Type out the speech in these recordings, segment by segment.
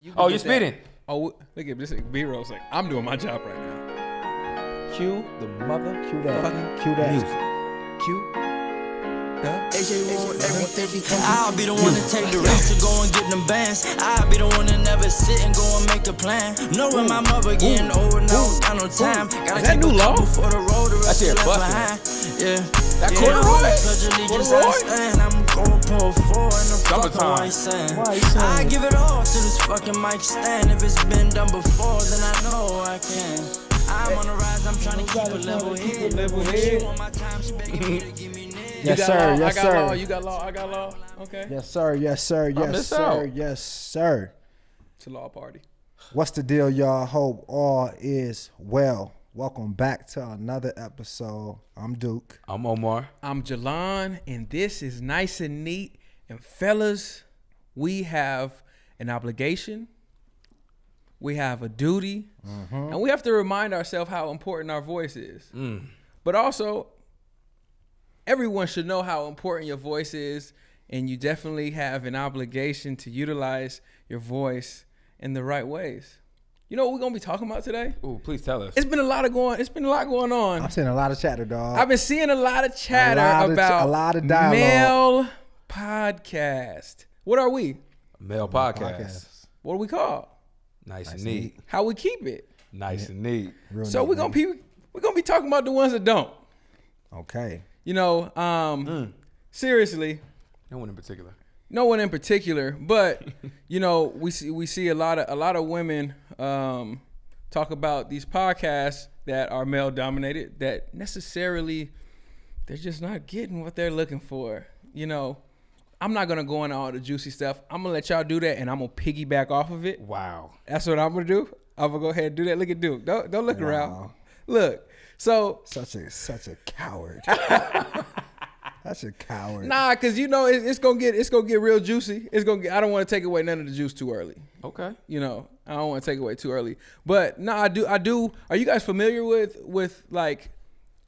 You're speeding. Oh, look at this. B-roll's like, I'm doing my job right now. Cue the mother. Cue that. Cue that. Music. Cue I'll be the one to take the risk to go and get them bands. I'll be the one to never sit and go and make a plan. Knowing my mother getting old now, got no time. Gotta take a couple for the road, the rest is left behind. Yeah. That corduroy? I'm going pull four in the fucking white sand. I give it all to this fucking mic stand. If it's been done before, then I know I can. I'm on the rise, I'm trying to keep a level head. You want my time spent, give me Yes, sir. Yes, I got sir. law. You got law. I got law. Okay. Yes, sir. Yes, sir. Yes, sir. Yes, sir. It's a law party. What's the deal, y'all? Hope all is well. Welcome back to another episode. I'm Duke. I'm Omar. I'm Jalon, and this is Nice and Neat. And fellas, we have an obligation. We have a duty. And we have to remind ourselves how important our voice is. But also, everyone should know how important your voice is, and you definitely have an obligation to utilize your voice in the right ways. You know what we're gonna be talking about today? Ooh, please tell us. It's been a lot going on. I'm seeing a lot of chatter, dog. I've been seeing a lot of chatter about a lot of dialogue. male podcast. What are we? Male podcast. What are we called? Nice and neat. How we keep it? Nice and neat. Real So neat, we're gonna be talking about the ones that don't. Okay. You know, seriously. No one in particular. No one in particular, but you know, we see a lot of women talk about these podcasts that are male dominated that necessarily they're just not getting what they're looking for. You know, I'm not gonna go into all the juicy stuff. I'm gonna let y'all do that, and I'm gonna piggyback off of it. Wow. That's what I'm gonna do. I'm gonna go ahead and do that. Look at Duke. Don't look around. Look. So Such a coward. That's a coward. nah, cause you know it's gonna get real juicy. I don't want to take away none of the juice too early. Okay. You know, I don't want to take away too early. But no, I do. Are you guys familiar with like?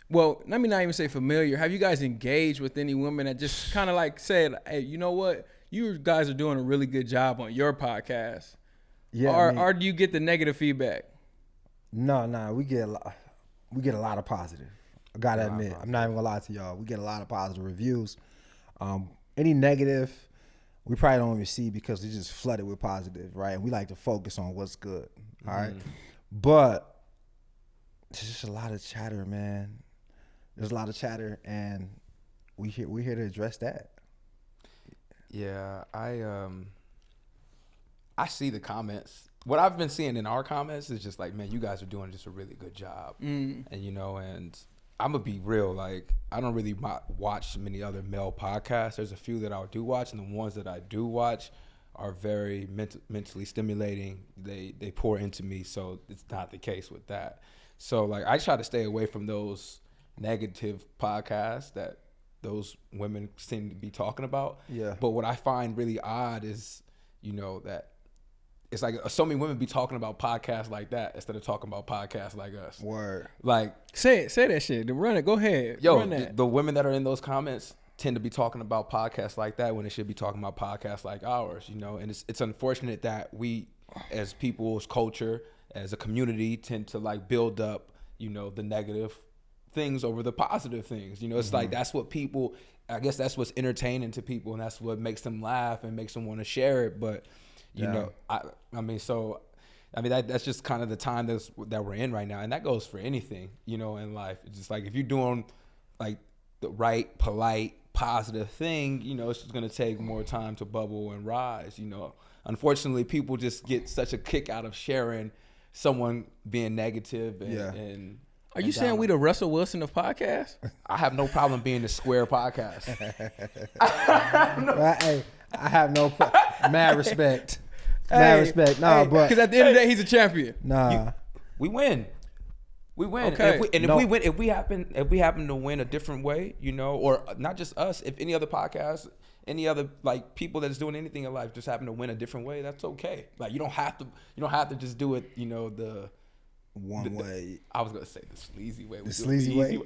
Well, let me not even say familiar. Have you guys engaged with any women that just kind of like said, "Hey, you know what? You guys are doing a really good job on your podcast." Yeah. Or do you get the negative feedback? No, we get a lot of positive. I gotta admit, I'm not even gonna lie to y'all. We get a lot of positive reviews. Any negative, we probably don't even see because we just flooded with positive, right? And we like to focus on what's good, all right? But there's just a lot of chatter, man. There's a lot of chatter, and we're here to address that. Yeah, I see the comments. What I've been seeing in our comments is just like, man, you guys are doing just a really good job. And you know, and I'm gonna be real, like I don't really watch many other male podcasts. There's a few that I do watch, and the ones that I do watch are very mentally stimulating. They pour into me, so it's not the case with that. So like I try to stay away from those negative podcasts that those women seem to be talking about. Yeah. But what I find really odd is, you know, that it's like so many women be talking about podcasts like that instead of talking about podcasts like us. Word. Like Say that shit. Run it. Go ahead. yo, Run that. the women that are in those comments tend to be talking about podcasts like that when they should be talking about podcasts like ours, you know. And it's unfortunate that we, as people's culture, as a community, tend to like build up, you know, the negative things over the positive things. You know, it's like that's what people. I guess that's what's entertaining to people, and that's what makes them laugh and makes them want to share it. But you know, I mean, that's just kind of the time that we're in right now, and that goes for anything, you know, in life. It's just like if you're doing like the right, polite, positive thing, you know, it's just gonna take more time to bubble and rise. You know, unfortunately, people just get such a kick out of sharing someone being negative and Are you saying we the Russell Wilson of podcasts? I have no problem being the Square podcast. Hey, I have mad respect. Mad respect. Nah, but because at the end of the day, he's a champion. nah. We win. We win. Okay. If we happen to win a different way, you know, or not just us, if any other podcast, any other like people that's doing anything in life just happen to win a different way, that's okay. Like you don't have to just do it, you know, the way. I was gonna say the sleazy way. The sleazy way.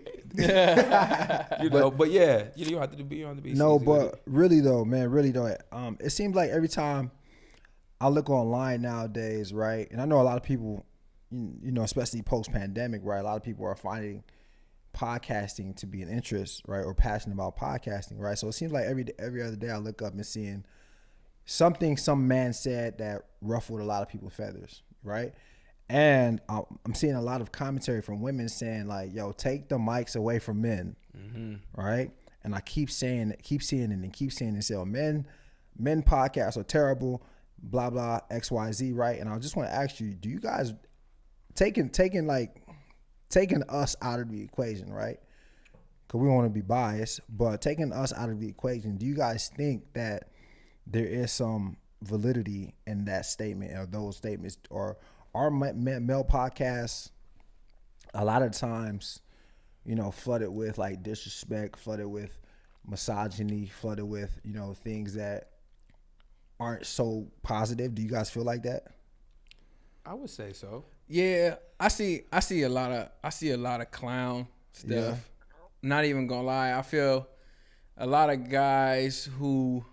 You know, but yeah, you don't have to be on the beat. No, but really though, man, it seems like every time I look online nowadays, right? And I know a lot of people, you know, especially post-pandemic, right? A lot of people are finding podcasting to be an interest, right? Or passionate about podcasting, right? So it seems like every other day I look up and seeing something some man said that ruffled a lot of people's feathers, right? And I'm seeing a lot of commentary from women saying like, yo, take the mics away from men, right? And I keep seeing it and say, oh, men podcasts are terrible, blah, blah, XYZ, right? And I just want to ask you, do you guys taking us out of the equation, right? Because we don't want to be biased, but taking us out of the equation, do you guys think that there is some validity in that statement or those statements? Or are male podcasts a lot of times, you know, flooded with like disrespect, flooded with misogyny, flooded with, you know, things that aren't so positive? Do you guys feel like that? I would say so. Yeah, I see a lot of clown stuff. Yeah. Not even gonna lie, I feel a lot of guys who,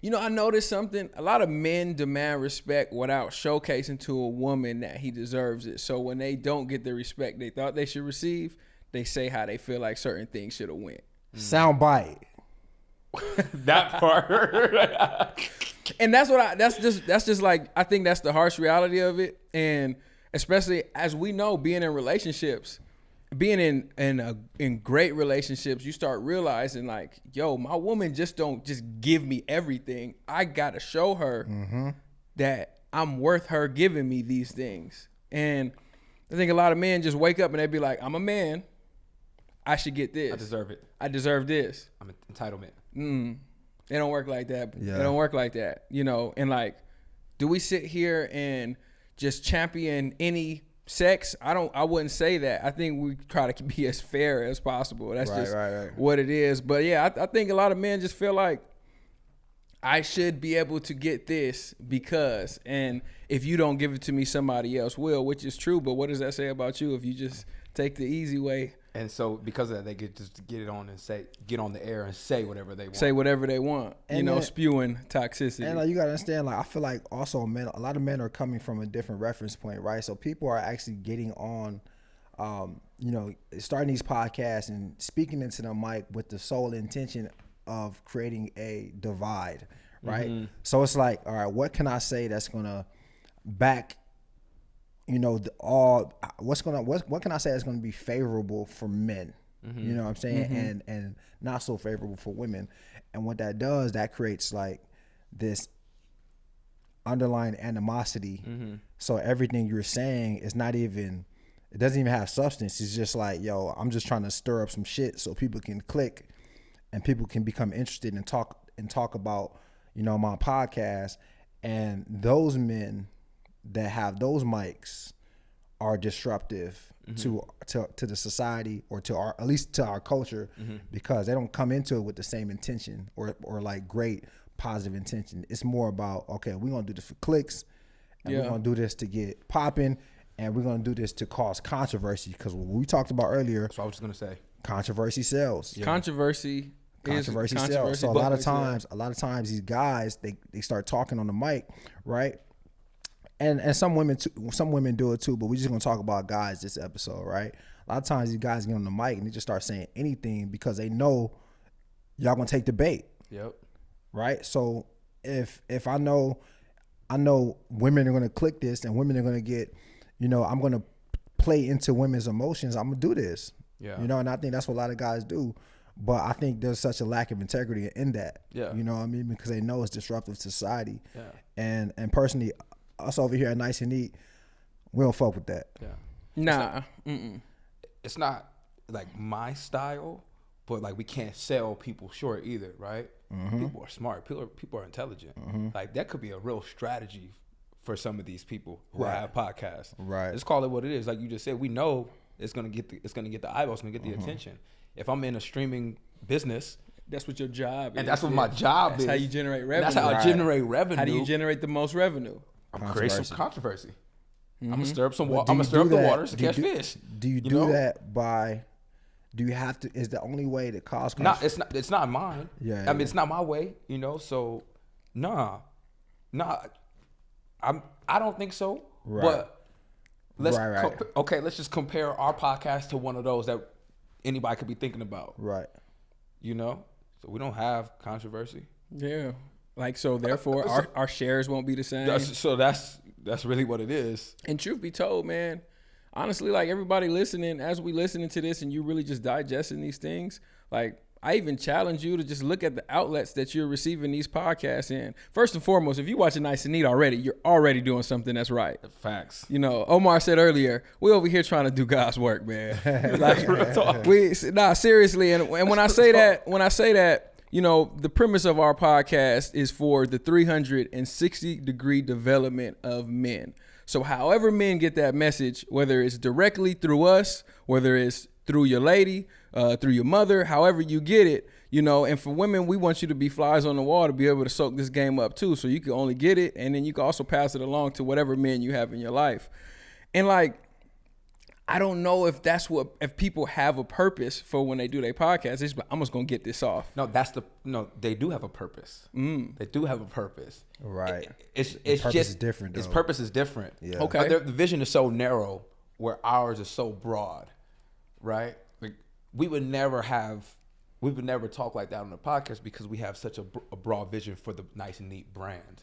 you know, I noticed something. A lot of men demand respect without showcasing to a woman that he deserves it. So when they don't get the respect they thought they should receive, they say how they feel like certain things should have went. Sound bite. That part. And that's just like, I think that's the harsh reality of it. And especially as we know, being in relationships, being in great relationships, you start realizing like, yo, my woman don't just give me everything. I gotta show her that I'm worth her giving me these things. And I think a lot of men just wake up and they be like, I'm a man, I should get this. I deserve it. I deserve this. I'm entitlement. It don't work like that. Yeah. It don't work like that, you know. And like, do we sit here and just champion any sex? I wouldn't say that. I think we try to be as fair as possible. That's Right. what it is. But yeah, I think a lot of men just feel like I should be able to get this because, and if you don't give it to me, somebody else will, which is true. But what does that say about you if you just take the easy way? And so because of that, they get just to get on the air and say whatever they want. Say whatever they want, And you know, then, spewing toxicity. And like, you gotta understand, like, I feel like also a lot of men are coming from a different reference point, right? So people are actually getting on, you know, starting these podcasts and speaking into the mic with the sole intention of creating a divide, right? So it's like, all right, what can I say that's gonna back, you know, what can I say that's going to be favorable for men? You know what I'm saying? And not so favorable for women. And what that does, that creates like this underlying animosity. So everything you're saying is it doesn't even have substance. It's just like, yo, I'm just trying to stir up some shit so people can click and people can become interested and talk about, you know, my podcast. And those men that have those mics are disruptive to the society or to at least to our culture because they don't come into it with the same intention or like great positive intention. It's more about, okay, we're gonna do this for clicks and we're gonna do this to get popping and we're gonna do this to cause controversy because what we talked about earlier. That's what I was just gonna say. Controversy sells. Yeah. Controversy sells. So a lot of times these guys they start talking on the mic, right? And some women do it too, but we're just gonna talk about guys this episode, right? A lot of times these guys get on the mic and they just start saying anything because they know y'all gonna take the bait. Yep. Right? So if I know women are gonna click this and women are gonna get, you know, I'm gonna play into women's emotions, I'm gonna do this. Yeah. You know, and I think that's what a lot of guys do. But I think there's such a lack of integrity in that. Yeah. You know what I mean? Because they know it's disruptive to society. Yeah. And personally, us over here at Nice and Neat, we don't fuck with that. Yeah. Nah. It's not like my style, but like we can't sell people short either, right? People are smart. People are intelligent. Like that could be a real strategy for some of these people who have podcasts. Right. Let's call it what it is. Like you just said, we know it's gonna get the eyeballs, it's gonna get the attention. If I'm in a streaming business, that's what your job is. And that's what my job is. That's how you generate revenue. That's how I generate revenue. How do you generate the most revenue? I'm gonna create some controversy. I'm gonna stir up some water. I'm gonna stir up the waters to catch fish. Do you do that by? Do you have to? Is the only way to cause controversy? It's not mine. Yeah. I mean, it's not my way. You know. So, nah. I don't think so. Right. But let's Right. let's just compare our podcast to one of those that anybody could be thinking about. Right. You know, so we don't have controversy. Yeah. Like, so therefore our shares won't be the same. That's really what it is. And truth be told, man, honestly, like everybody listening, as we listening to this and you really just digesting these things, like I even challenge you to just look at the outlets that you're receiving these podcasts in. First and foremost, if you watch it Nice and Neat already, you're already doing something that's right. Facts. You know, Omar said earlier, we over here trying to do God's work, man. Like, Real talk. Seriously. And when I say that, you know, the premise of our podcast is for the 360-degree development of men. So however men get that message, whether it's directly through us, whether it's through your lady, through your mother, however you get it, you know, and for women, we want you to be flies on the wall to be able to soak this game up too. So you can only get it, and then you can also pass it along to whatever men you have in your life. And like, I don't know if if people have a purpose for when they do their podcast. It's just, I'm just gonna get this off. No, they do have a purpose. They do have a purpose. Right. It's purpose just is different, Its though. purpose is different. Yeah. Okay. The vision is so narrow where ours is so broad, right? Like we would never talk like that on the podcast because we have such a broad vision for the Nice and Neat brand,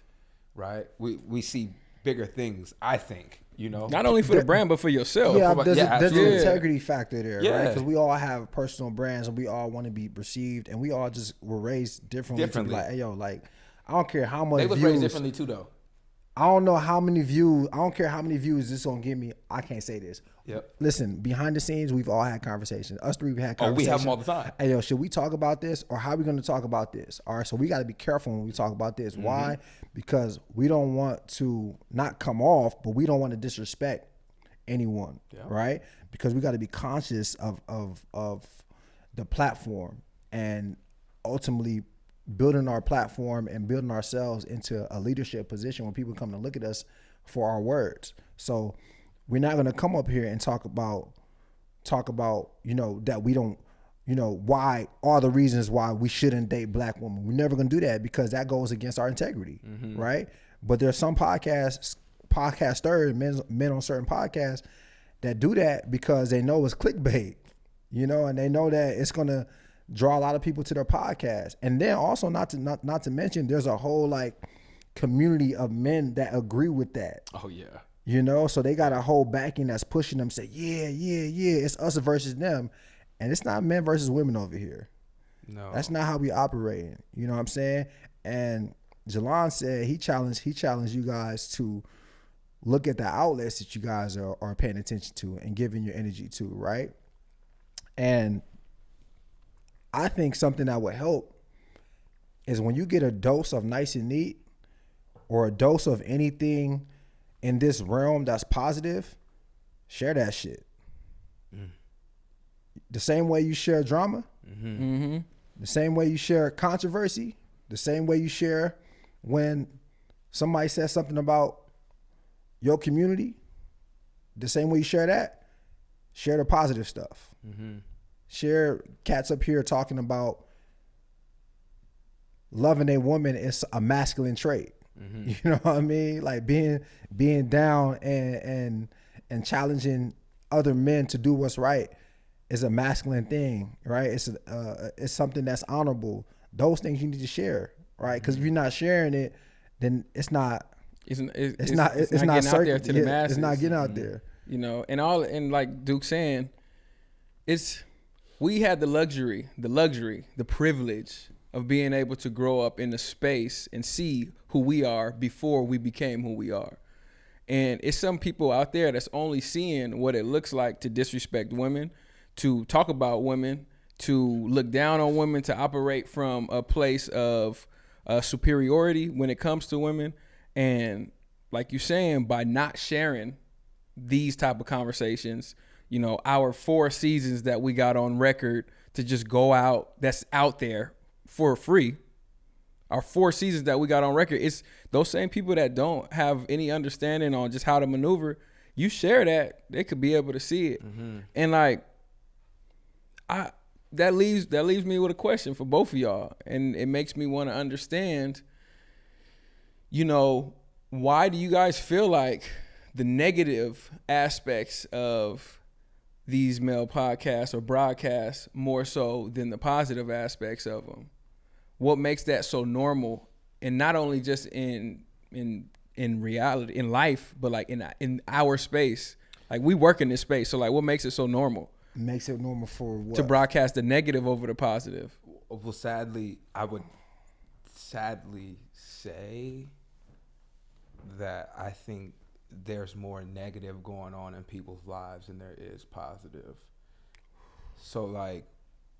right? We see bigger things, I think, you know. Not only for the brand, but for yourself. Yeah, there's an absolutely. integrity factor there, right? Yeah. Because we all have personal brands and we all want to be perceived, and we all just were raised differently. To be like, hey, yo, like, I don't care how much They was views. raised differently too, though. I don't know how many views. I don't care how many views this gonna give me. I can't say this. Yep. Listen, behind the scenes, we've all had conversations. Us three, we've had Oh, we conversations. have them all the time. Hey, yo, should we talk about this, or how are we gonna talk about this? All right, so we got to be careful when we talk about this. Mm-hmm. Why? Because we don't want to not come off, but we don't want to disrespect anyone, right? Because we got to be conscious of the platform and ultimately building our platform and building ourselves into a leadership position when people come to look at us for our words. So we're not going to come up here and talk about, you know, that we don't, you know, why all the reasons why we shouldn't date black women. We're never going to do that because that goes against our integrity, right? But there's some podcasters, men on certain podcasts that do that because they know it's clickbait, you know, and they know that it's going to draw a lot of people to their podcast. And then also not to mention there's a whole like community of men that agree with that. Oh yeah. You know, so they got a whole backing that's pushing them, say, yeah, it's us versus them. And it's not men versus women over here. No. That's not how we operate. You know what I'm saying? And Jalon said he challenged you guys to look at the outlets that you guys are paying attention to and giving your energy to, right? And I think something that would help is when you get a dose of Nice and Neat or a dose of anything in this realm that's positive, share that shit. The same way you share drama, the same way you share controversy, the same way you share when somebody says something about your community, the same way you share that, share the positive stuff. Share cats up here talking about loving a woman is a masculine trait. You know what I mean? Like being down and challenging other men to do what's right is a masculine thing, right? It's something that's honorable. Those things you need to share, right? Because if you're not sharing it, then it's not getting out there to the masses. It's not getting out there. You know, and like Duke saying, we had the privilege of being able to grow up in the space and see who we are before we became who we are. And it's some people out there that's only seeing what it looks like to disrespect women, to talk about women, to look down on women, to operate from a place of superiority when it comes to women. And like you're saying, by not sharing these type of conversations, you know, our 4 seasons that we got on record to just go out, that's out there for free. Our 4 seasons that we got on record, it's those same people that don't have any understanding on just how to maneuver. You share that, they could be able to see it. And like, that leaves me with a question for both of y'all. And it makes me want to understand, you know, why do you guys feel like the negative aspects of these male podcasts or broadcasts more so than the positive aspects of them? What makes that so normal? And not only just in reality, in life, but like in our space. Like we work in this space. So like what makes it so normal? Makes it normal for what? To broadcast the negative over the positive. Well, sadly, I would sadly say that I think there's more negative going on in people's lives than there is positive. So like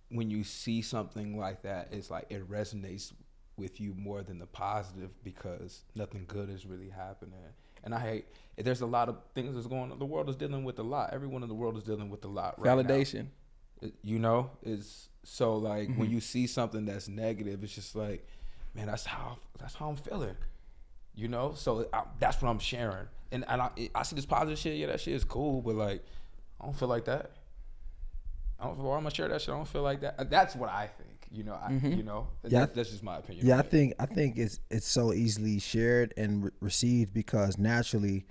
when you see something like that, it's like it resonates with you more than the positive because nothing good is really happening. And I hate, there's a lot of things that's going on. The world is dealing with a lot. Everyone in the world is dealing with a lot right Validation. now. You know, is so like when you see something that's negative, it's just like, man, that's how I'm feeling. You know, so that's what I'm sharing. And I see this positive shit. Yeah, that shit is cool, but like, I don't feel like that. I don't feel. Why am I share that shit? I don't feel like that. That's what I think. You know, you know. That's just my opinion. Yeah, I think it's so easily shared and received because naturally,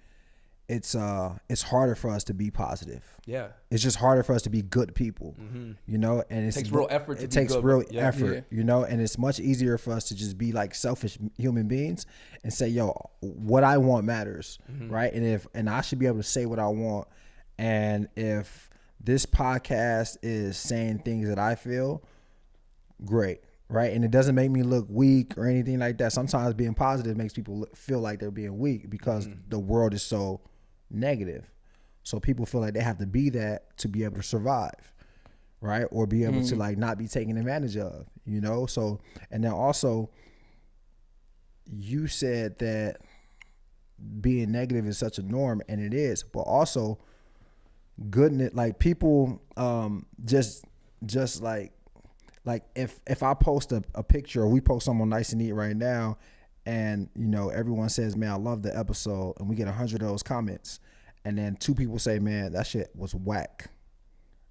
it's harder for us to be positive. Yeah, it's just harder for us to be good people. You know, and it takes real effort. It takes real effort. You know, and it's much easier for us to just be like selfish human beings and say, "Yo, what I want matters," right? And I should be able to say what I want, and if this podcast is saying things that I feel, great, right? And it doesn't make me look weak or anything like that. Sometimes being positive makes people feel like they're being weak because the world is so negative. So people feel like they have to be that to be able to survive, right? Or be able to like not be taken advantage of, you know? So, and then also you said that being negative is such a norm, and it is, but also goodness, like people just like if I post a picture or we post something Nice and Neat right now and you know everyone says, man, I love the episode, and we get 100 of those comments, and then 2 people say, man, that shit was whack,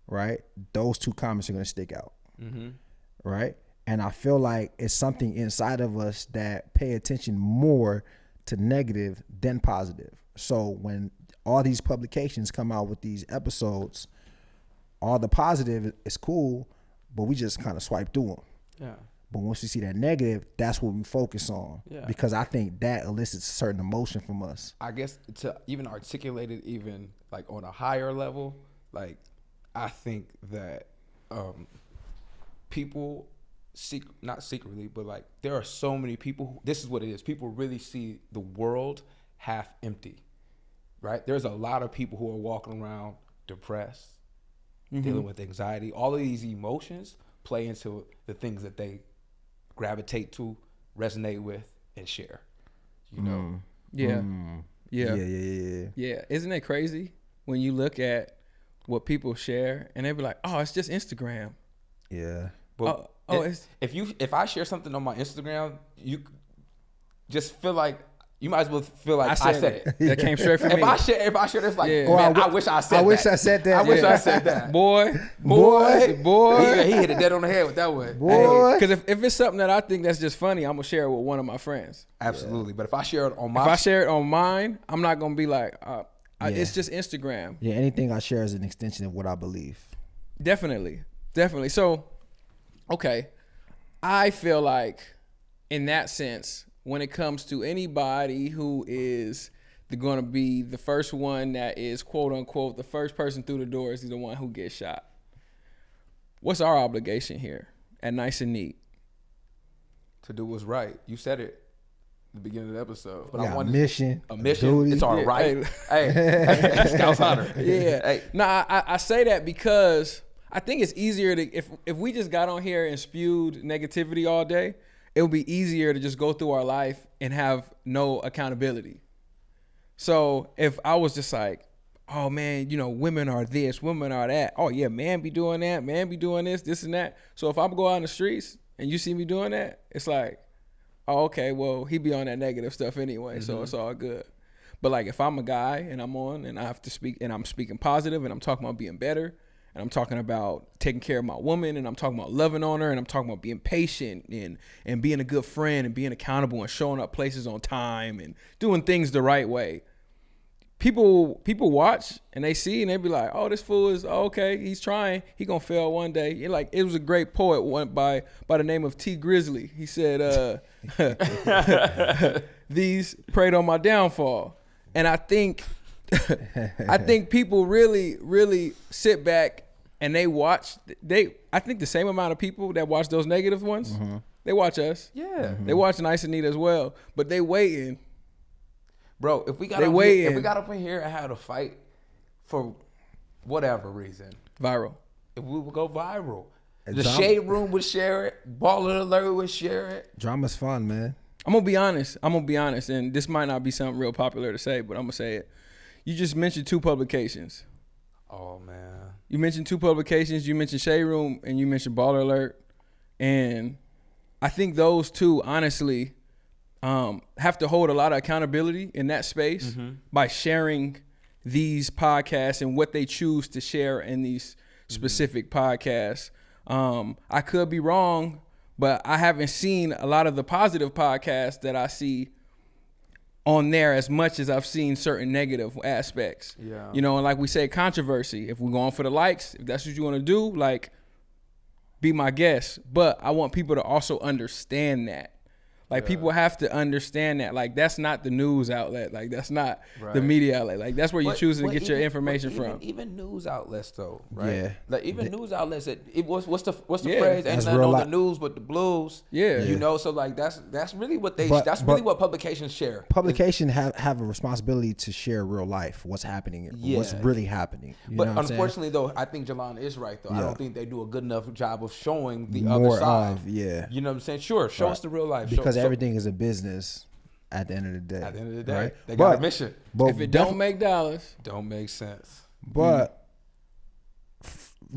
right? Those 2 comments are gonna stick out, right? And I feel like it's something inside of us that pay attention more to negative than positive. So when all these publications come out with these episodes, all the positive is cool, but we just kind of swipe through them. Yeah. But once we see that negative, that's what we focus on. Yeah. Because I think that elicits a certain emotion from us. I guess to even articulate it even like on a higher level, like I think that people not secretly, but like there are so many people who, this is what it is. People really see the world half empty, right? There's a lot of people who are walking around depressed, dealing with anxiety. All of these emotions play into the things that they gravitate to, resonate with, and share. You know? Yeah. Isn't it crazy when you look at what people share and they be like, oh, it's just Instagram. Yeah. But if I share something on my Instagram, you just feel like you might as well feel like I said it. That came straight from me. If I share this, like, man, I wish I said that. I wish I said that. I wish I said that. Boy. He hit it dead on the head with that one. Boy. Because if it's something that I think that's just funny, I'm gonna share it with one of my friends. Absolutely. But if I share it on mine, I'm not gonna be like, it's just Instagram. Yeah, anything I share is an extension of what I believe. Definitely. So, okay, I feel like in that sense, when it comes to anybody who is going to be the first one that is quote unquote the first person through the door is the one who gets shot. What's our obligation here at Nice and Neat? To do what's right. You said it at the beginning of the episode. But I wanted a mission. Duty. It's our right. Hey, Scout's honor. Yeah. Hey. No, I say that because I think it's easier to if we just got on here and spewed negativity all day, it would be easier to just go through our life and have no accountability. So if I was just like, oh man, you know, women are this, women are that. Oh yeah, man be doing that, man be doing this and that. So if I go out in the streets and you see me doing that, it's like, oh, okay, well, he be on that negative stuff anyway, so it's all good. But like if I'm a guy and I'm on and I have to speak and I'm speaking positive and I'm talking about being better and I'm talking about taking care of my woman, and I'm talking about loving on her, and I'm talking about being patient and being a good friend and being accountable and showing up places on time and doing things the right way. People watch and they see and they be like, oh, this fool is okay. He's trying. He gonna fail one day. It was a great poet went by the name of T. Grizzly. He said, "These preyed on my downfall." And I think people really, really sit back and they watch. I think the same amount of people that watch those negative ones, they watch us. Yeah, they watch Nice and Neat as well, but they waiting. Bro, if we got up in here and had a fight for whatever reason, viral. If we would go viral, the drama. Shade Room would share it. Baller Alert would share it. Drama's fun, man. I'm gonna be honest, and this might not be something real popular to say, but I'm gonna say it. You just mentioned 2 publications. Oh man. You mentioned 2 publications. You mentioned Shade Room and you mentioned Baller Alert, and I think those 2 honestly have to hold a lot of accountability in that space by sharing these podcasts and what they choose to share in these specific podcasts. I could be wrong, but I haven't seen a lot of the positive podcasts that I see on there as much as I've seen certain negative aspects. Yeah. And like we say, controversy. If we're going for the likes, if that's what you want to do, like, be my guest. But I want people to also understand that. Like, people have to understand that. Like, that's not the news outlet. Like, that's not the media outlet. Like, that's where you're choosing to get your information from. Even news outlets, though, right? Yeah. Like, even news outlets, what's the phrase? Ain't That's nothing real on the news but the blues. Yeah. So, like, that's really what But what publications share. Publication have a responsibility to share real life, what's happening, what's really happening. But unfortunately, though, I think Jelon is right, though. I don't think they do a good enough job of showing the More other side. of. You know what I'm saying? Sure, show us the real life. Because everything is a business at the end of the day. At the end of the day, right? they got a mission. But If it don't make dollars, don't make sense. But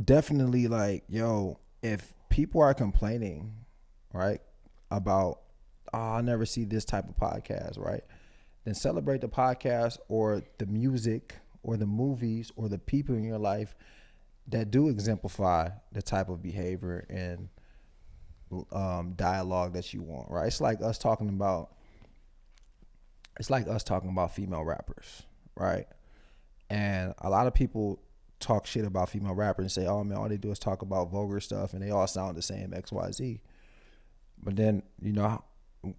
definitely, like, if people are complaining, right, about, I never see this type of podcast, right, then celebrate the podcast or the music or the movies or the people in your life that do exemplify the type of behavior and dialogue that you want, right? It's like us talking about female rappers, right? And a lot of people talk shit about female rappers and say, oh man, all they do is talk about vulgar stuff and they all sound the same, XYZ. But then,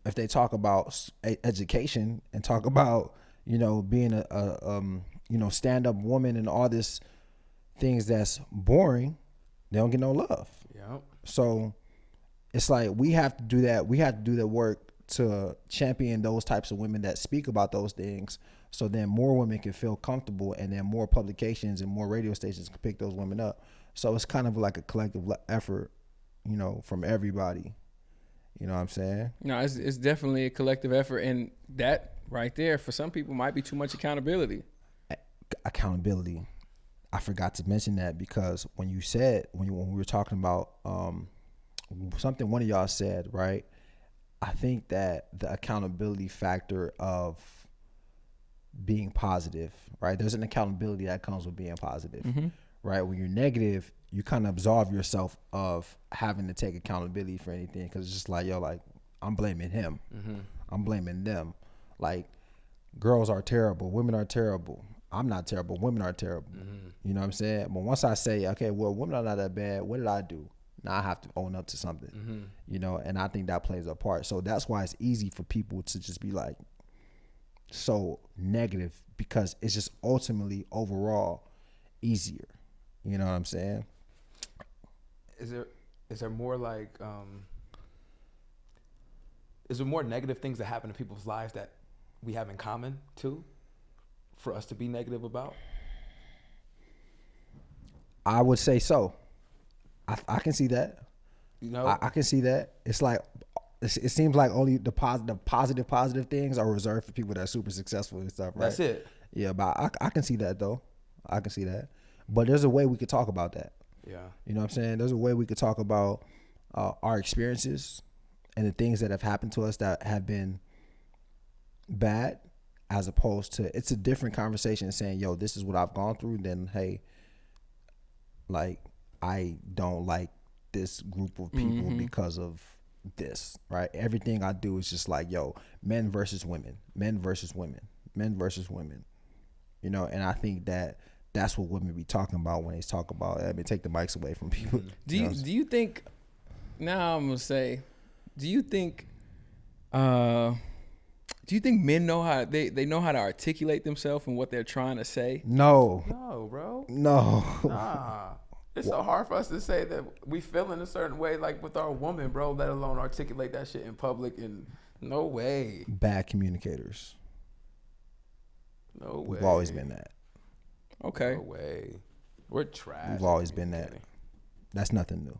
if they talk about education and talk about, being a stand-up woman and all this things that's boring, they don't get no love. Yep. So it's like we have to do that. We have to do the work to champion those types of women that speak about those things, so then more women can feel comfortable, and then more publications and more radio stations can pick those women up. So it's kind of like a collective effort, from everybody. You know what I'm saying? No, it's definitely a collective effort, and that right there for some people might be too much accountability. Accountability. I forgot to mention that because when we were talking about something one of y'all said, right? I think that the accountability factor of being positive, right? There's an accountability that comes with being positive, right? When you're negative, you kind of absolve yourself of having to take accountability for anything, because it's just like, I'm blaming him. I'm blaming them. Like, girls are terrible. Women are terrible. I'm not terrible. Women are terrible. You know what I'm saying? But once I say, okay, well, women are not that bad, what did I do? Now I have to own up to something, and I think that plays a part. So that's why it's easy for people to just be like so negative, because it's just ultimately overall easier. You know what I'm saying? Is there more like is there more negative things that happen in people's lives that we have in common too, for us to be negative about? I would say so. I can see that. I can see that. It's like, it seems like only the positive things are reserved for people that are super successful and stuff, right? That's it. Yeah, but I can see that though. I can see that. But there's a way we could talk about that. Yeah. You know what I'm saying? There's a way we could talk about our experiences and the things that have happened to us that have been bad, as opposed to, it's a different conversation saying, yo, this is what I've gone through, than, hey, like I don't like this group of people because of this, right? Everything I do is just like, yo, men versus women, men versus women, men versus women. You know, and I think that that's what women be talking about when they talk about. I mean, take the mics away from people. Do you think? Now I'm gonna say, do you think men know how they know how to articulate themselves and what they're trying to say? No, bro. no. Nah. It's so hard for us to say that we feel in a certain way, like with our woman, bro, let alone articulate that shit in public. And no way. Bad communicators. No way. We've always been that. Okay. No way. We're trash. We've always been that. That's nothing new.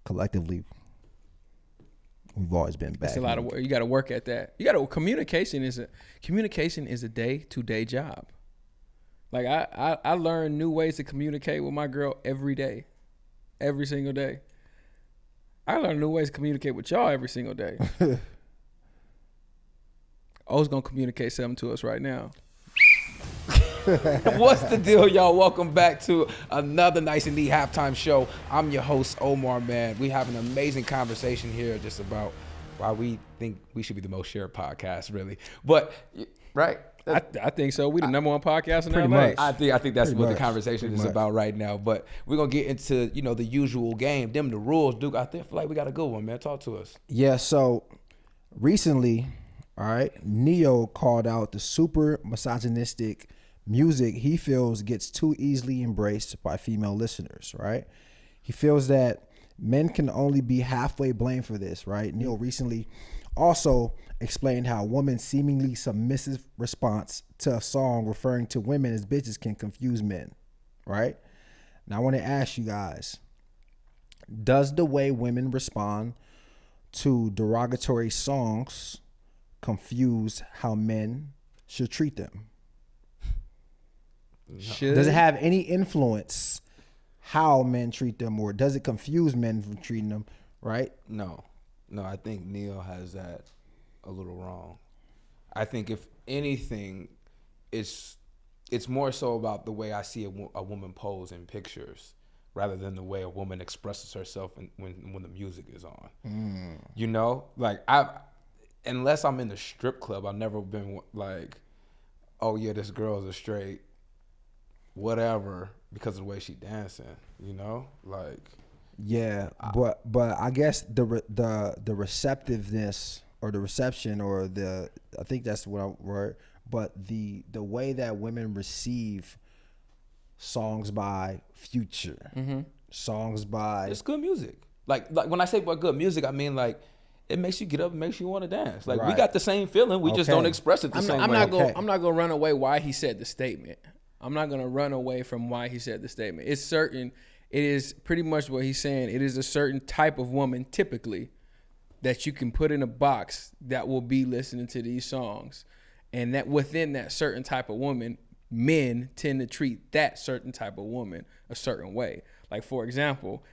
Collectively, we've always been bad. It's a lot of work. You got to work at that. You got to communication is a day-to-day job. Like I learn new ways to communicate with my girl every day, every single day. I learn new ways to communicate with y'all every single day. O's gonna communicate something to us right now. What's the deal, y'all? Welcome back to another Nice and Neat halftime show. I'm your host, Omar, man. We have an amazing conversation here just about why we think we should be the most shared podcast, really. But, right? I think so. We the number one podcast in LA. much. I think that's Pretty what much. the conversation Pretty is much. about right now. But we're going to get into, the usual game. The rules. Duke, I feel like we got a good one, man. Talk to us. Yeah, so recently, all right, Neo called out the super misogynistic music he feels gets too easily embraced by female listeners, right? He feels that men can only be halfway blamed for this, right? Neo recently also explained how a woman's seemingly submissive response to a song referring to women as bitches can confuse men, right? Now I want to ask you guys, does the way women respond to derogatory songs confuse how men should treat them? Does it have any influence how men treat them, or does it confuse men from treating them right? No, I think Neil has that a little wrong. I think if anything, it's more so about the way I see a woman pose in pictures rather than the way a woman expresses herself when the music is on. Like unless I'm in the strip club, I've never been like, oh yeah, this girl is a straight whatever because of the way she dancing, like. Yeah, but I guess the receptiveness or the reception or I think that's what I word, but the way that women receive songs by Future, songs by It's good music. Like when I say about good music, I mean like it makes you get up, it makes you want to dance. Like we Right. got the same feeling, we just Okay. don't express it the same way. I'm not gonna run away why he said the statement. I'm not gonna run away from why he said the statement. It's certain. It is pretty much what he's saying. It is a certain type of woman, typically, that you can put in a box that will be listening to these songs, and that within that certain type of woman, men tend to treat that certain type of woman a certain way. Like for example,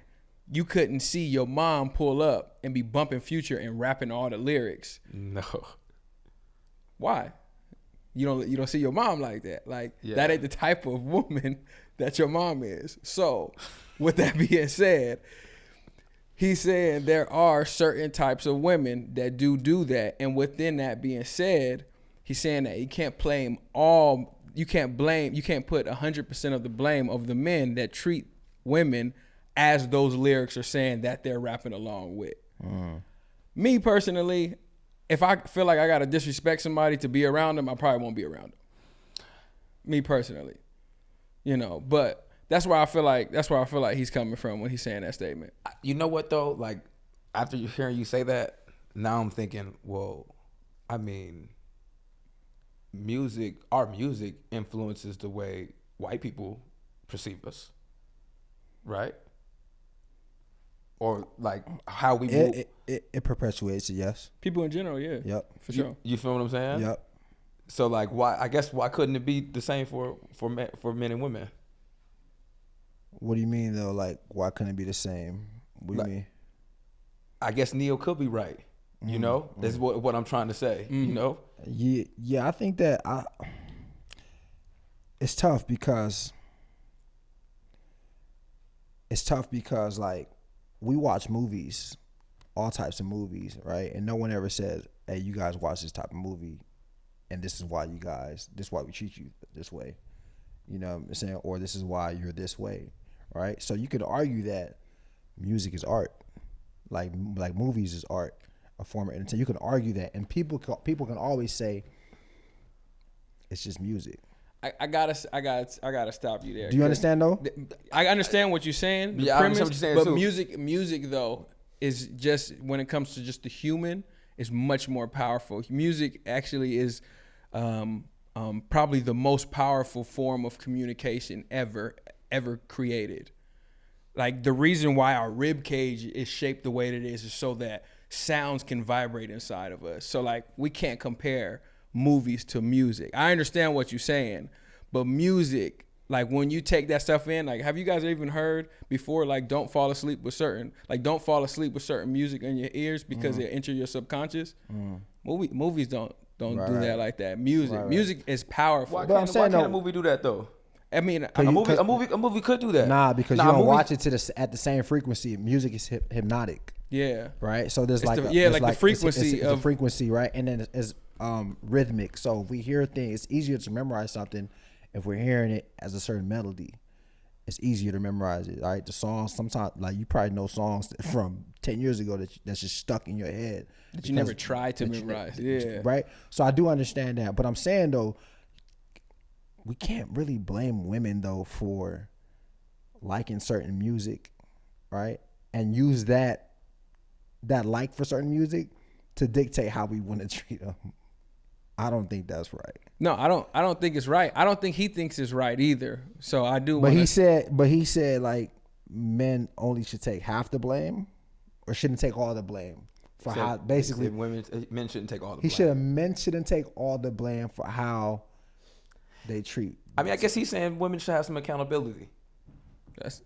you couldn't see your mom pull up and be bumping Future and rapping all the lyrics. No. Why? You don't see your mom like that. Like Yeah. that ain't the type of woman that your mom is. So, with that being said, he's saying there are certain types of women that do that, and within that being said, he's saying that you can't put 100% of the blame of the men that treat women as those lyrics are saying that they're rapping along with. Me personally, if I feel like I gotta disrespect somebody to be around them, I probably won't be around them. Me personally, but that's where I feel like he's coming from when he's saying that statement. You know what though? Like after hearing you say that, now I'm thinking, well, I mean, our music influences the way white people perceive us, right? Or like how we move. it perpetuates it. Yes. People in general, yeah. Yep. For sure. You feel what I'm saying? Yep. So like, why couldn't it be the same for men and women? What do you mean though? Like, why couldn't it be the same? What do you mean? I guess Neil could be right. That's what I'm trying to say. Yeah, I think that it's tough because it's tough because like we watch movies, all types of movies, right? And no one ever says, "Hey, you guys watch this type of movie, and this is why we treat you this way." You know what I'm saying? Or this is why you're this way, right? So you could argue that music is art, like movies is art, a form of entertainment. You can argue that, and people can always say it's just music. I gotta stop you there. Do you understand though? I understand what you're saying. The Yeah, I understand what you're saying, but too. music though is just, when it comes to just the human, is much more powerful. Music actually is probably the most powerful form of communication ever created. Like, the reason why our rib cage is shaped the way that it is so that sounds can vibrate inside of us. So like, we can't compare movies to music. I understand what you're saying, but music, like when you take that stuff in, like, have you guys even heard before, like, don't fall asleep with certain music in your ears because it enter your subconscious? Movies don't do that like that. Music is powerful. Why can't a movie do that though? I mean, A movie could do that. Nah, because you don't watch it at the same frequency. Music is hypnotic. Yeah. Right. So there's the frequency of the frequency, right? And then it's rhythmic. So if we hear things, it's easier to memorize something if we're hearing it as a certain melody. It's easier to memorize it. All right. The songs, sometimes, like, you probably know songs from 10 years ago that's just stuck in your head that you never tried to memorize. Yeah. Right. So I do understand that, but I'm saying though, we can't really blame women though for liking certain music, right? And use that like for certain music to dictate how we want to treat them. I don't think that's right. No, I don't think it's right. I don't think he thinks it's right either. So I do. But he said like men only should take half the blame, or shouldn't take all the blame for how basically men shouldn't take all the blame. Men shouldn't take all the blame for how they treat. I mean, I guess he's saying women should have some accountability.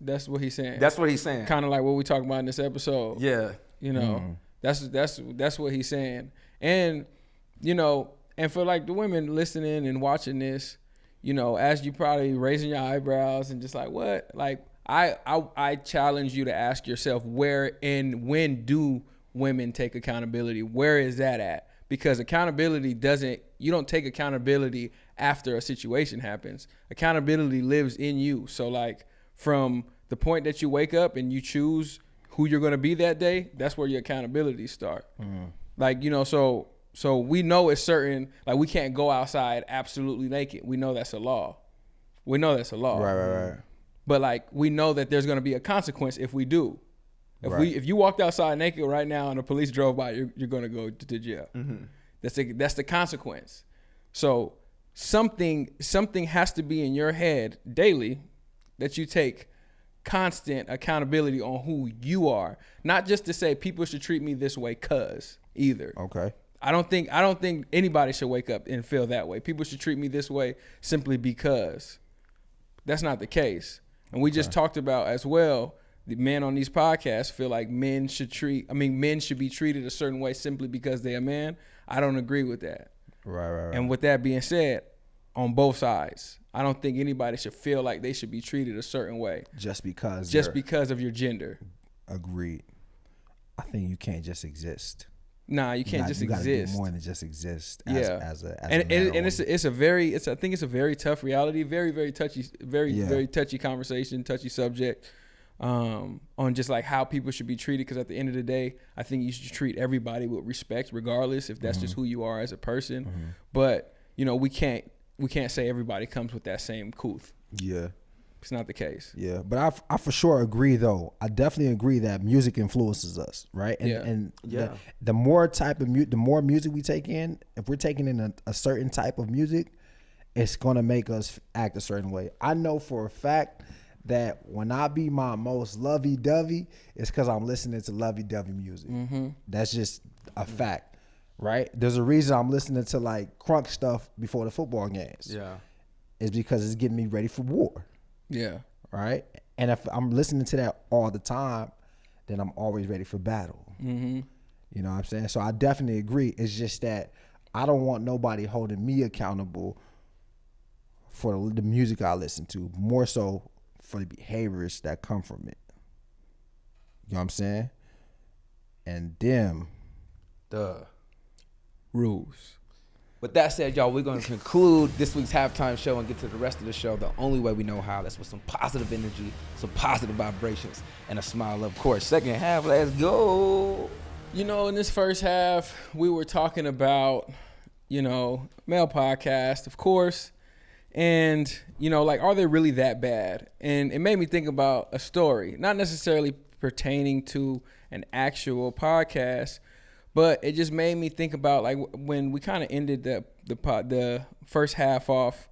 That's what he's saying. That's what he's saying. Kind of like what we talked about in this episode. Yeah. You know, that's what he's saying. And, you know, and for like the women listening and watching this, you know, as you probably raising your eyebrows and just like, what? Like, I challenge you to ask yourself, where and when do women take accountability? Where is that at? Because accountability you don't take accountability after a situation happens. Accountability lives in you. So like, from the point that you wake up and you choose who you're going to be that day, that's where your accountability start. Like, you know, so we know it's certain, like, we can't go outside absolutely naked. We know that's a law. Right. But like, we know that there's going to be a consequence if we do. If you walked outside naked right now and the police drove by, you're going to go to jail. Mm-hmm. That's the consequence. So something has to be in your head daily that you take constant accountability on who you are. Not just to say people should treat me this way cuz either. Okay. I don't think anybody should wake up and feel that way. People should treat me this way simply because. That's not the case. And we just talked about as well, the men on these podcasts feel like men should be treated a certain way simply because they're a man. I don't agree with that. Right. And with that being said, on both sides, I don't think anybody should feel like they should be treated a certain way. Just because of your gender. Agreed. I think you can't just exist. Nah, you can't just exist. You gotta do more than just exist. As a and it's a very tough reality, very touchy, very touchy conversation, touchy subject, on just like how people should be treated. Because at the end of the day, I think you should treat everybody with respect, regardless if that's just who you are as a person. Mm-hmm. But you know, we can't say everybody comes with that same couth. Yeah. It's not the case. Yeah, but I for sure agree though. I definitely agree that music influences us, right? And the more music we take in, if we're taking in a certain type of music, it's gonna make us act a certain way. I know for a fact that when I be my most lovey-dovey, it's because I'm listening to lovey-dovey music. Mm-hmm. That's just a fact, right? There's a reason I'm listening to like crunk stuff before the football games. Yeah, it's because it's getting me ready for war. Yeah. Right. And if I'm listening to that all the time, then I'm always ready for battle. Mm-hmm. You know what I'm saying? So I definitely agree. It's just that I don't want nobody holding me accountable for the music I listen to, more so for the behaviors that come from it. You know what I'm saying? And them the rules. With that said, y'all, we're going to conclude this week's halftime show and get to the rest of the show the only way we know how. That's with some positive energy, some positive vibrations, and a smile, of course. Second half, let's go. You know, in this first half, we were talking about, you know, male podcast, of course. And, you know, like, are they really that bad? And it made me think about a story, not necessarily pertaining to an actual podcast, but it just made me think about, like, when we kind of ended the first half off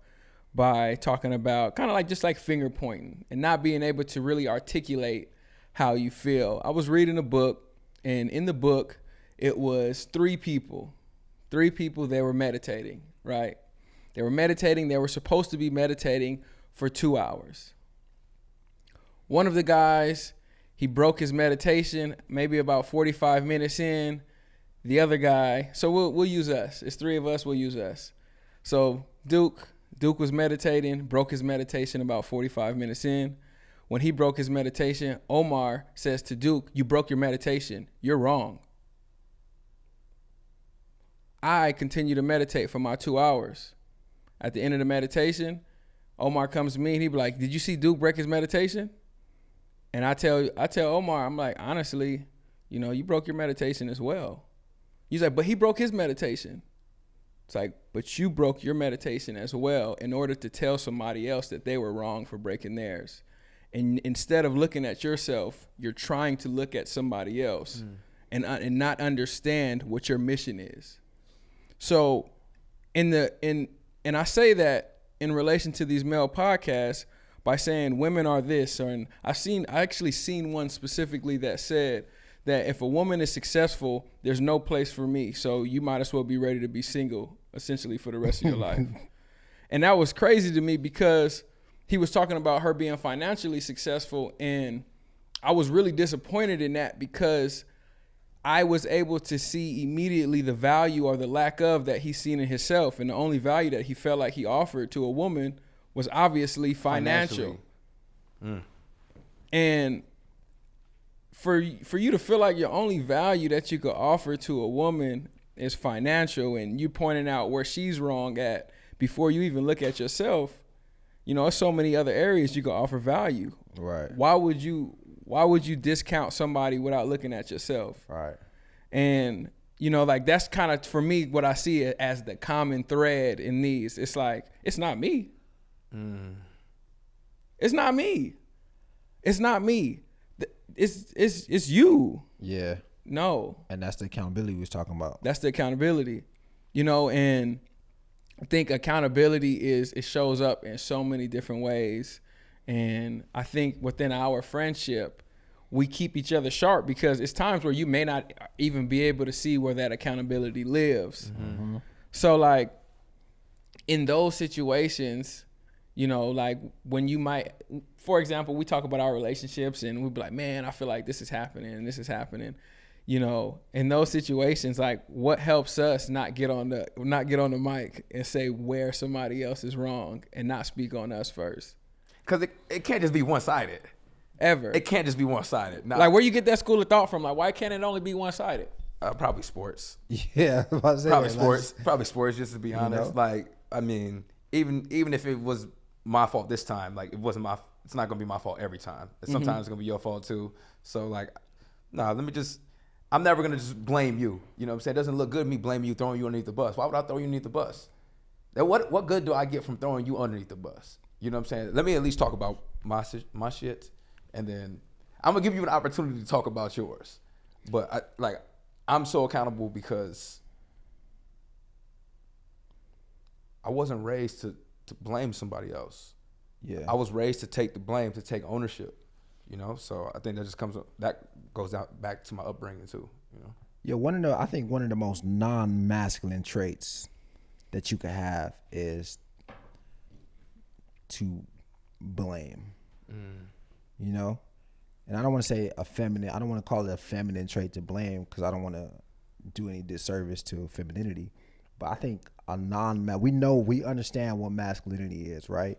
by talking about kind of like just like finger pointing and not being able to really articulate how you feel. I was reading a book, and in the book, it was three people. They were meditating, right? They were meditating. They were supposed to be meditating for 2 hours. One of the guys, he broke his meditation maybe about 45 minutes in. The other guy, so we'll use us. It's three of us, we'll use us. So Duke was meditating, broke his meditation about 45 minutes in. When he broke his meditation, Omar says to Duke, "You broke your meditation. You're wrong." I continue to meditate for my 2 hours. At the end of the meditation, Omar comes to me and he be like, "Did you see Duke break his meditation?" And I tell Omar, I'm like, honestly, you know, you broke your meditation as well. He's like, but he broke his meditation. It's like, but you broke your meditation as well in order to tell somebody else that they were wrong for breaking theirs. And instead of looking at yourself, you're trying to look at somebody else and not understand what your mission is. So and I say that in relation to these male podcasts by saying women are this, and I actually seen one specifically that said that if a woman is successful, there's no place for me. So you might as well be ready to be single, essentially, for the rest of your life. And that was crazy to me because he was talking about her being financially successful. And I was really disappointed in that because I was able to see immediately the value or the lack of that he's seen in himself. And the only value that he felt like he offered to a woman was obviously financial. And for you to feel like your only value that you could offer to a woman is financial, and you pointing out where she's wrong at before you even look at yourself, you know, there's so many other areas you could offer value. Right. Why would you discount somebody without looking at yourself? Right. And, you know, like, that's kind of, for me, what I see as the common thread in these. It's like, it's not me. It's not me. It's not me. It's you. Yeah. No. And that's the accountability we was talking about. That's the accountability. You know, and I think accountability it shows up in so many different ways. And I think within our friendship, we keep each other sharp because it's times where you may not even be able to see where that accountability lives. Mm-hmm. So, like, in those situations, you know, like when you might, for example, we talk about our relationships and we'd be like, man, I feel like this is happening and this is happening. You know, in those situations, like, what helps us not get on the mic and say where somebody else is wrong and not speak on us first? Because it can't just be one-sided. Ever. It can't just be one-sided. Like, where you get that school of thought from? Like, why can't it only be one-sided? Probably sports. Yeah. Probably sports. Probably sports, just to be honest. You know? Like, I mean, even if it was my fault this time, like, it's not going to be my fault every time. Sometimes it's going to be your fault too. So, like, I'm never going to just blame you. You know what I'm saying? It doesn't look good me blaming you, throwing you underneath the bus. Why would I throw you underneath the bus? Then what good do I get from throwing you underneath the bus? You know what I'm saying? Let me at least talk about my shit, and then I'm going to give you an opportunity to talk about yours. But, I'm so accountable because I wasn't raised to blame somebody else. Yeah. I was raised to take the blame, to take ownership. You know, so I think that goes out back to my upbringing too. You know. Yeah, I think one of the most non-masculine traits that you could have is to blame. You know, and I don't want to say I don't want to call it a feminine trait to blame because I don't want to do any disservice to femininity. But I think we understand what masculinity is, right?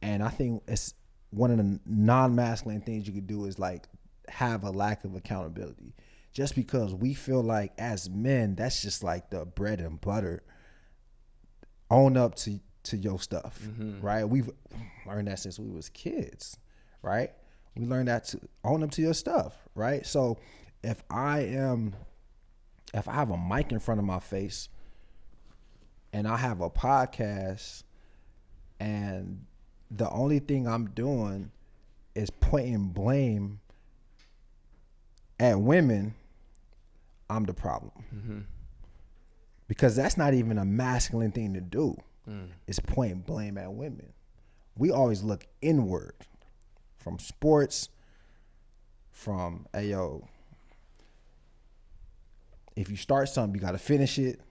And I think it's one of the non-masculine things you could do is like have a lack of accountability just because we feel like as men, that's just like the bread and butter. Own up to your stuff, right? We've learned that since we was kids, right? We learned that to own up to your stuff, right? So if I have a mic in front of my face and I have a podcast and the only thing I'm doing is pointing blame at women, I'm the problem. Because that's not even a masculine thing to do. It's pointing blame at women. We always look inward from sports, from, hey, yo, if you start something, you got to finish it.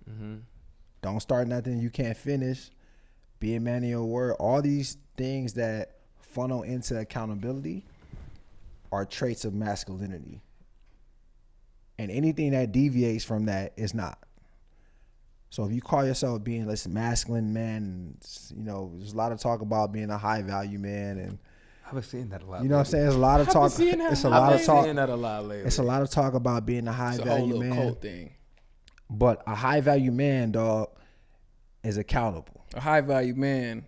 Don't start nothing you can't finish. Be a man of your word. All these things that funnel into accountability are traits of masculinity. And anything that deviates from that is not. So if you call yourself being this masculine man, you know, there's a lot of talk about being a high value man, and I've been seeing that a lot. You know what I'm saying? There's a lot of talk. It's a lot of talk. Seeing that a lot lately. It's a lot of talk about being a high value man. Cult thing. But a high value man, dog, is accountable. A high value man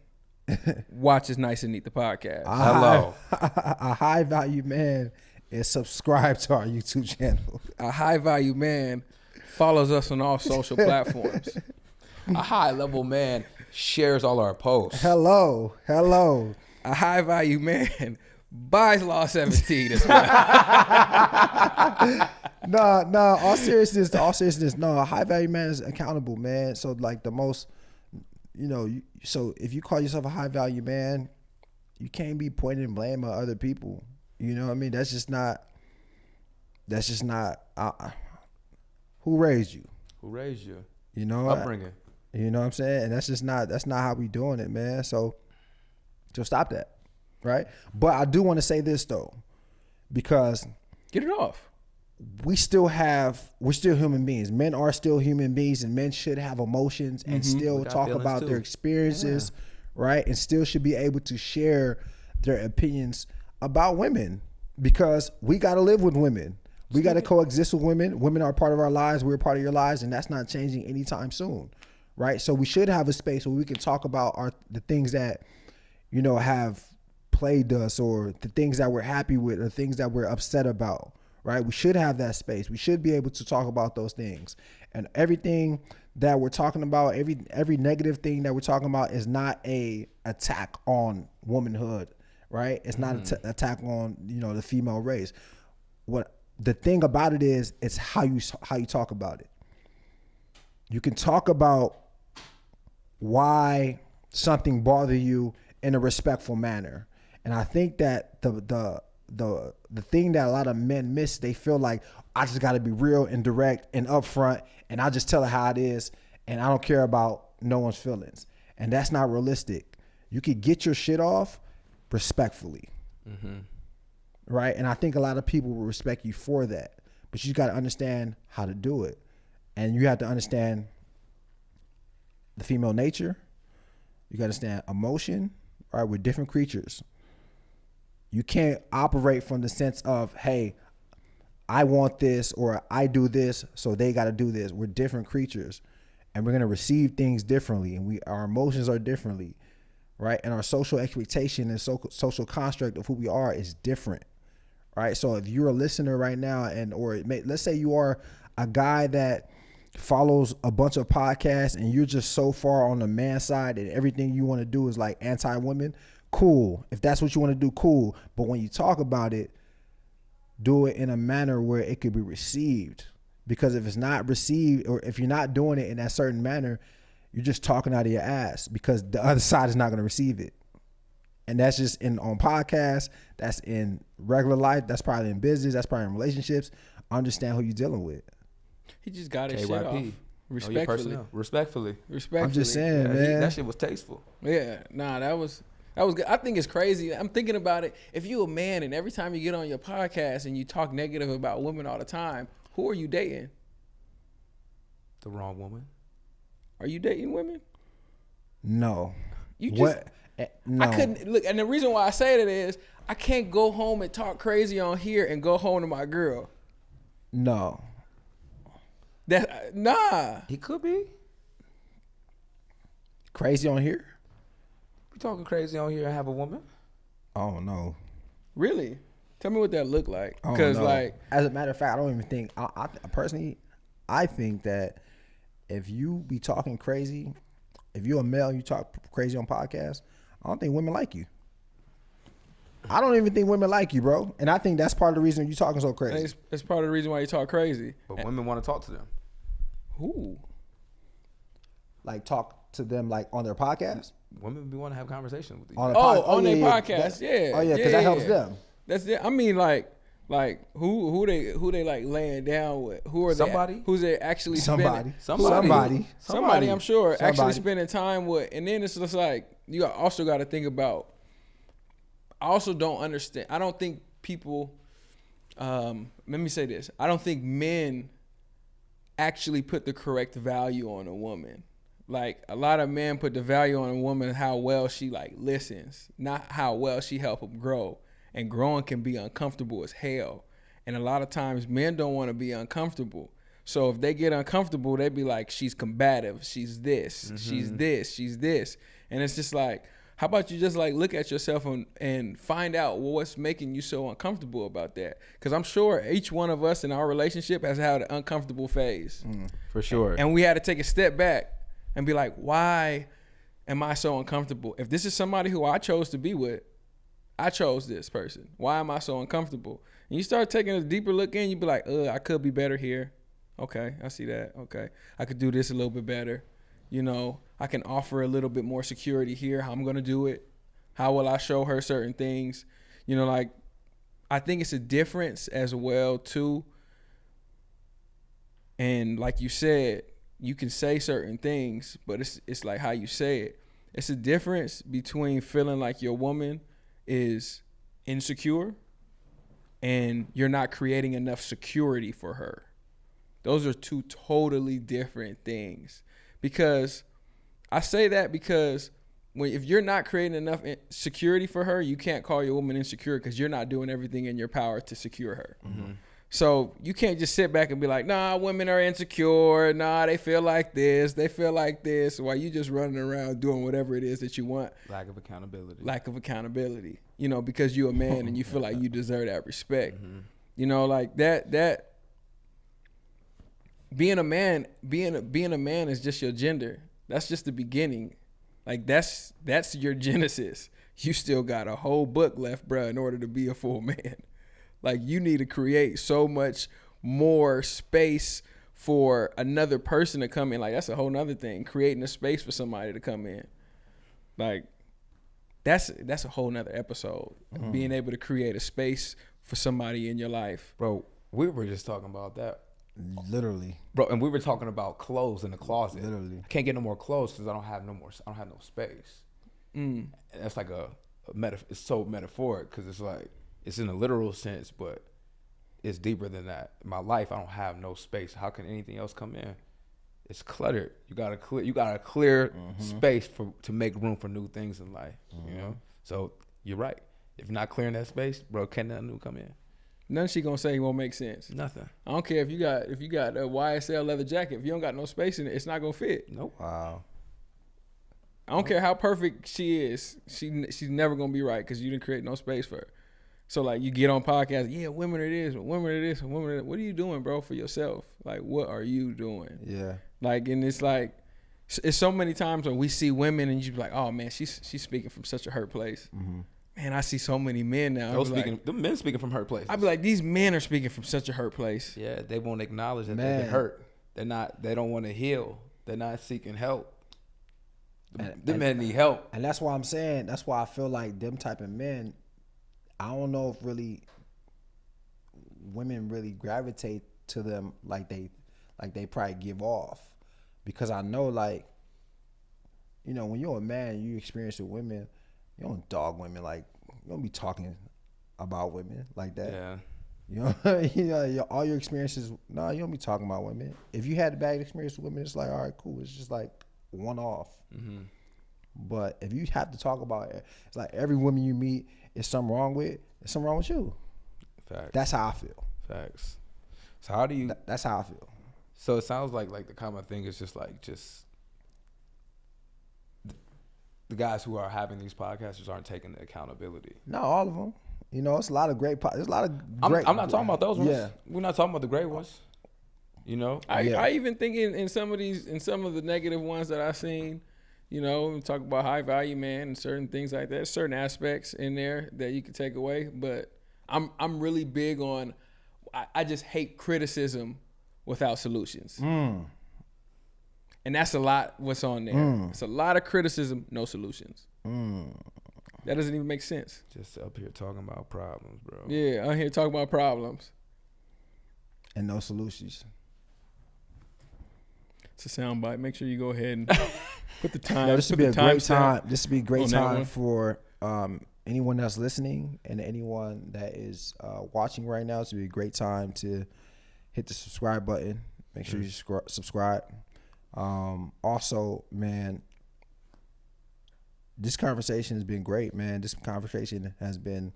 watches Nice and Neat the podcast. A high value man is subscribed to our YouTube channel. A high value man follows us on all social platforms. A high level man shares all our posts. Hello. A high value man buys Law 17 as well. No, all seriousness, no, a high value man is accountable, man. So like the most, you know, so if you call yourself a high value man, you can't be pointing blame at other people. You know what I mean? That's just not who raised you? Who raised you? You know, upbringing. You know what I'm saying? And that's not how we doing it, man. So stop that, right? But I do want to say this though, because get it off. We're still human beings. Men are still human beings, and men should have emotions and still talk about their experiences, right? And still should be able to share their opinions about women, because we got to live with women. We got to coexist with women. Women are part of our lives. We're part of your lives, and that's not changing anytime soon, right? So we should have a space where we can talk about the things that, you know, have plagued us, or the things that we're happy with, or things that we're upset about, right? We should have that space. We should be able to talk about those things. And everything that we're talking about, every negative thing that we're talking about is not a attack on womanhood, right? It's not an attack on, you know, the female race. What the thing about it is, it's how you talk about it. You can talk about why something bothers you in a respectful manner. And I think that the thing that a lot of men miss, they feel like, I just got to be real and direct and upfront, and I just tell it how it is, and I don't care about no one's feelings. And that's not realistic. You could get your shit off respectfully. Right? And I think a lot of people will respect you for that. But you got to understand how to do it. And you have to understand the female nature. You got to understand emotion. All right, we're different creatures. You can't operate from the sense of, hey, I want this, or I do this, so they got to do this. We're different creatures, and we're going to receive things differently, and our emotions are differently, right? And our social expectation and social construct of who we are is different, right? So if you're a listener right now, let's say you are a guy that follows a bunch of podcasts and you're just so far on the man side and everything you want to do is like anti-women, cool. If that's what you want to do, cool. But when you talk about it, do it in a manner where it could be received. Because if it's not received, or if you're not doing it in that certain manner, you're just talking out of your ass, because the other side is not going to receive it. And that's just on podcasts, that's in regular life, that's probably in business, that's probably in relationships. Understand who you're dealing with. He just got his shit off. Respectfully. I'm just saying, man. That shit was tasteful. Yeah, that was good. I think it's crazy. I'm thinking about it. If you a man and every time you get on your podcast and you talk negative about women all the time, who are you dating? The wrong woman. Are you dating women? No. You just No. I couldn't look, and the reason why I say that is I can't go home and talk crazy on here and go home to my girl. No. Nah. He could be. Crazy on here? We talking crazy on here and have a woman? Oh no. Really? Tell me what that looked like. Oh, Because no. like, as a matter of fact, I don't even think. I personally, I think that if you be talking crazy, if you're a male and you talk crazy on podcasts, I don't think women like you. I don't even think women like you, bro. And I think that's part of the reason you talking so crazy. it's part of the reason why you talk crazy. But women want to talk to them. Who? Like talk to them like on their podcast. Women be want to have conversations with you. On On their yeah, podcast, yeah. Oh yeah, because that helps them. That's it. I mean, like who they like laying down with? Who are Somebody? they? Who's they actually Somebody. spending? Somebody, I'm sure, actually Somebody. spending time with. And then it's just like you also got to think about. I also don't understand. I don't think people. Let me say this. I don't think men actually put the correct value on a woman. Like a lot of men put the value on a woman how well she like listens, not how well she help them grow. And growing can be uncomfortable as hell. And a lot of times men don't want to be uncomfortable. So if they get uncomfortable, they be like, she's combative, she's this, she's this, she's this. And it's just like, how about you just like look at yourself and find out what's making you so uncomfortable about that? Because I'm sure each one of us in our relationship has had an uncomfortable phase. For sure. And we had to take a step back and be like, why am I so uncomfortable? If this is somebody who I chose to be with, I chose this person. Why am I so uncomfortable? And you start taking a deeper look in, you be like, I could be better here. Okay, I see that. Okay, I could do this a little bit better. You know, I can offer a little bit more security here. How I'm going to do it. How will I show her certain things? You know, like, I think it's a difference as well, too. And like you said, you can say certain things, but it's like how you say it. It's a difference between feeling like your woman is insecure and you're not creating enough security for her. Those are two totally different things. Because I say that because if you're not creating enough security for her, you can't call your woman insecure because you're not doing everything in your power to secure her. Mm-hmm. So you can't just sit back and be like, nah, women are insecure. Nah, they feel like this. They feel like this. While you just running around doing whatever it is that you want. Lack of accountability. You know, because you're a man and you feel like you deserve that respect. Mm-hmm. You know, like that being a man is just your gender. That's just the beginning. Like that's your genesis. You still got a whole book left, bruh, in order to be a full man. Like you need to create so much more space for another person to come in. Like that's a whole nother thing. Creating a space for somebody to come in. Like that's a whole nother episode. Mm-hmm. Being able to create a space for somebody in your life. Bro, we were just talking about that. Literally. Bro, and we were talking about clothes in the closet. Literally. I can't get no more clothes because I don't have no space. And that's like it's so metaphoric because it's like, it's in a literal sense, but it's deeper than that. In my life, I don't have no space. How can anything else come in? It's cluttered. You gotta clear space to make room for new things in life. You know? So you're right. If you're not clearing that space, bro, can nothing new come in? Nothing she gonna say won't make sense. Nothing. I don't care if you got a YSL leather jacket. If you don't got no space in it, it's not gonna fit. Nope. Wow. I don't care how perfect she is. She's never gonna be right because you didn't create no space for her. So like you get on podcasts, yeah, women are this, women are this, women are that. What are you doing, bro, for yourself? Like, what are you doing? Yeah. Like, and it's like, it's so many times when we see women and you be like, oh man, she's speaking from such a hurt place. Mm-hmm. Man, I see so many men now. The men speaking from hurt places. I be like, these men are speaking from such a hurt place. Yeah, they won't acknowledge that they've been hurt. They don't want to heal. They're not seeking help. The men need help. And that's why I'm saying, that's why I feel like them type of men, I don't know if really women really gravitate to them like they probably give off. Because I know, like, you know, when you're a man, you experience with women, you don't dog women, like, you don't be talking about women like that. Yeah. You know, all your experiences, you don't be talking about women. If you had a bad experience with women, it's like, all right, cool. It's just like one off. Mm-hmm. But if you have to talk about it, it's like every woman you meet is something wrong with. There's something wrong with you. Facts. That's how I feel. Facts. So how do you? That's how I feel. So it sounds like the common thing is just the guys who are having these podcasts aren't taking the accountability. No, all of them. You know, it's a lot of great. There's a lot of great. I'm not talking about those ones. Yeah. We're not talking about the great ones. You know, I even think in some of the negative ones that I've seen, you know, we talk about high value man and certain things like that, certain aspects in there that you can take away. But I'm really big on, I just hate criticism without solutions. And that's a lot what's on there. It's a lot of criticism, no solutions. That doesn't even make sense. Just up here talking about problems, bro. Yeah, I'm here talking about problems. And no solutions. It's a soundbite. Make sure you go ahead and put the time. This would be a great time. This would be a great on that time one. for anyone that's listening and anyone that is watching right now. It's would be a great time to hit the subscribe button. Make sure you subscribe. Also, man, this conversation has been great, man. This conversation has been,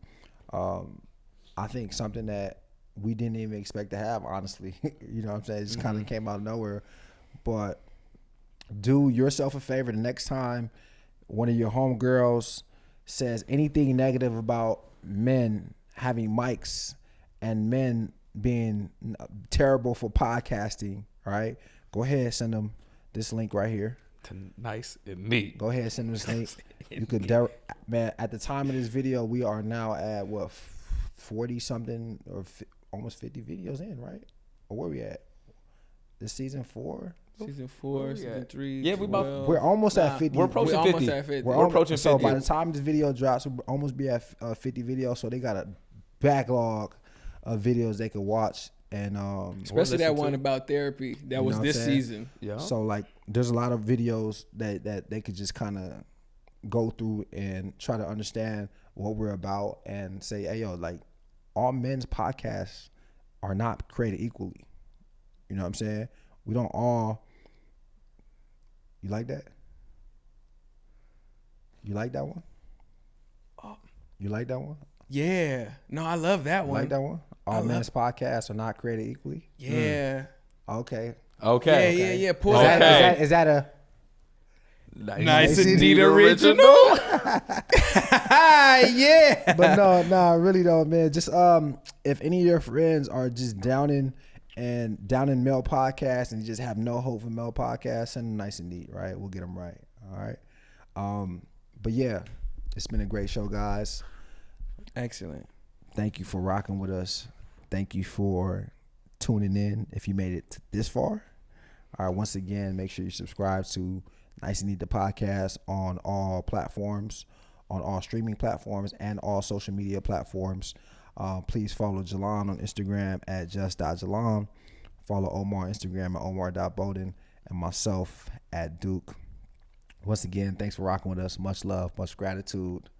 I think, something that we didn't even expect to have, honestly. You know what I'm saying? It just kind of came out of nowhere. But do yourself a favor the next time one of your homegirls says anything negative about men having mics and men being terrible for podcasting, right? Go ahead, send them this link right here. Nice and neat. Go ahead, send them this link. You could, man. At the time of this video, we are now at what 40 something or almost 50 videos in, right? Or where we at? This season 4. Season 4, season 3. Yeah, We're almost at 50. We're approaching 50. We're approaching 50. So by the time this video drops, we'll almost be at 50 videos. So they got a backlog of videos they could watch. And especially that one about therapy that was this season. Yeah. So like, there's a lot of videos that they could just kind of go through and try to understand what we're about and say, hey yo, like all men's podcasts are not created equally. You know what I'm saying? We don't all. You like that? You like that one? You like that one? Yeah. No, I love that one. Like that one? All men's podcasts are not created equally? Yeah. Okay. Yeah. Pull Is that a nice and neat original? Yeah. But no, really though, man. Just if any of your friends are just downing male podcasts and just have no hope for male podcasts, send them nice and neat, right? We'll get them right. All right. But yeah, it's been a great show, guys. Excellent. Thank you for rocking with us. Thank you for tuning in if you made it this far. All right. Once again, make sure you subscribe to Nice and Neat the podcast on all platforms, on all streaming platforms and all social media platforms. Please follow Jalon on Instagram at just.jalon. Follow Omar on Instagram at omar.bowden and myself at Duke. Once again, thanks for rocking with us. Much love, much gratitude.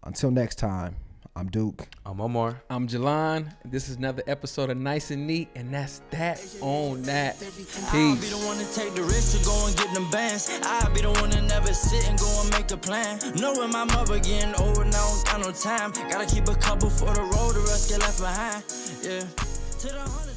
Until next time, I'm Duke. I'm Omar. I'm Jalon. This is another episode of Nice and Neat, and that's that on that. Peace. I'll be the one to take the risk to go and get them bands. I'll be the one to never sit and go and make a plan. Knowing my mother getting old and I don't got no time. Gotta keep a couple for the road, the rest get left behind. Yeah. To the 100.